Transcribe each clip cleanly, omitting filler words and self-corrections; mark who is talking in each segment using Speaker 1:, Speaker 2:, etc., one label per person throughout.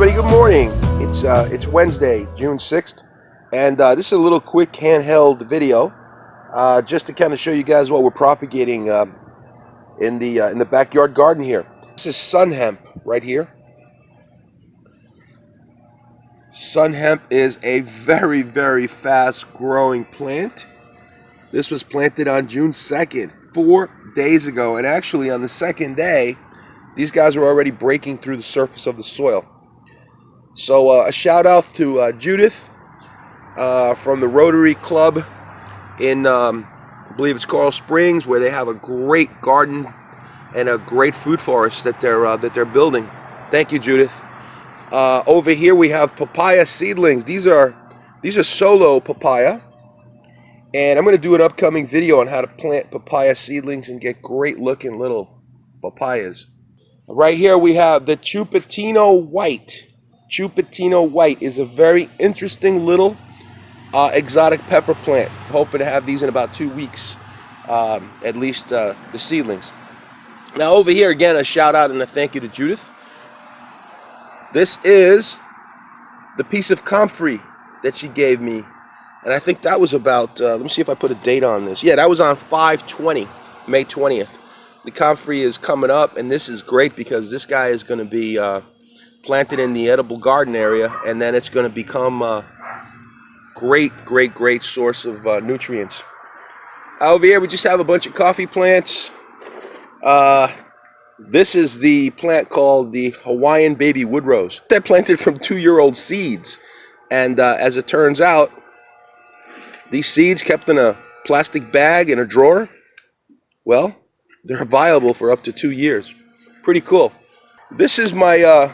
Speaker 1: everybody, good morning. It's Wednesday, June 6th, and this is a little quick handheld video just to kind of show you guys what we're propagating in the backyard garden here. This is Sun Hemp right here. Sun Hemp is a very, very fast growing plant. This was planted on June 2nd, 4 days ago, and actually on the second day, these guys are already breaking through the surface of the soil. So a shout out to Judith from the Rotary Club in, I believe it's Coral Springs, where they have a great garden and a great food forest that they're building. Thank you, Judith. Over here we have Papaya Seedlings. These are solo papaya, and I'm going to do an upcoming video on how to plant papaya seedlings and get great looking little papayas. Right here we have the Chupatino White. Chupatino White is a very interesting little exotic pepper plant. I'm hoping to have these in about 2 weeks, at least the seedlings. Now over here again, a shout out and a thank you to Judith. This is the piece of comfrey that she gave me, and I think that was about, let me see if I put a date on this. Yeah, that was on 5/20, May 20th. The comfrey is coming up, and this is great because this guy is going to be planted in the edible garden area, and then it's going to become a great source of nutrients. Over here we just have a bunch of coffee plants. This is the plant called the Hawaiian Baby Wood Rose. I planted from 2-year-old seeds, and as it turns out, these seeds kept in a plastic bag in a drawer, well, they're viable for up to 2 years. Pretty cool. This is my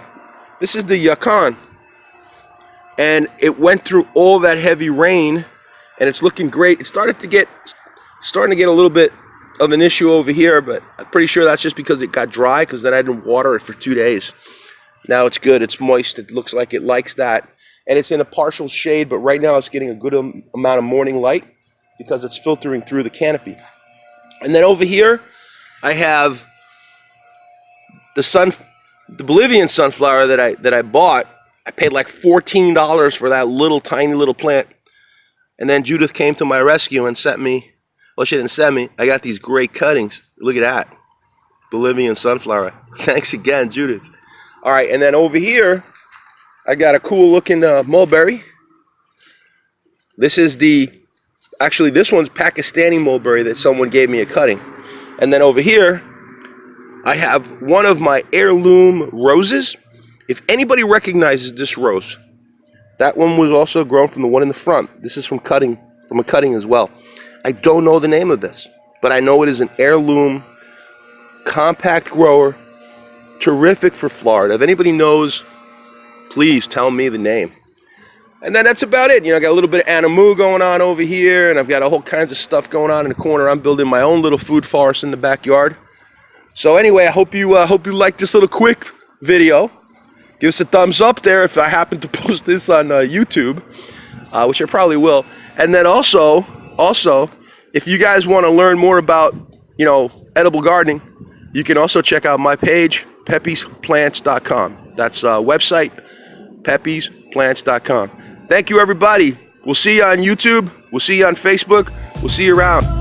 Speaker 1: this is the yacon, and it went through all that heavy rain, and it's looking great. It's starting to get a little bit of an issue over here, but I'm pretty sure that's just because it got dry, because then I didn't water it for 2 days. Now it's good. It's moist. It looks like it likes that, and it's in a partial shade, but right now it's getting a good amount of morning light because it's filtering through the canopy. And then over here I have the Bolivian sunflower that I bought. I paid like $14 for that little tiny little plant, and then Judith came to my rescue and sent me, well, she didn't send me, I got these great cuttings. Look at that, Bolivian sunflower. Thanks again, Judith. All right, and then over here I got a cool looking mulberry. This is actually this one's Pakistani mulberry that someone gave me a cutting. And then over here I have one of my heirloom roses. If anybody recognizes this rose, that one was also grown from the one in the front. This is from a cutting as well. I don't know the name of this, but I know it is an heirloom, compact grower, terrific for Florida. If anybody knows, please tell me the name. And then that's about it. You know, I got a little bit of anamu going on over here, and I've got a whole kinds of stuff going on in the corner. I'm building my own little food forest in the backyard. So anyway, I hope you like this little quick video. Give us a thumbs up there if I happen to post this on YouTube, which I probably will. And then also, if you guys want to learn more about, you know, edible gardening, you can also check out my page, peppysplants.com. That's website, peppysplants.com. Thank you, everybody. We'll see you on YouTube. We'll see you on Facebook. We'll see you around.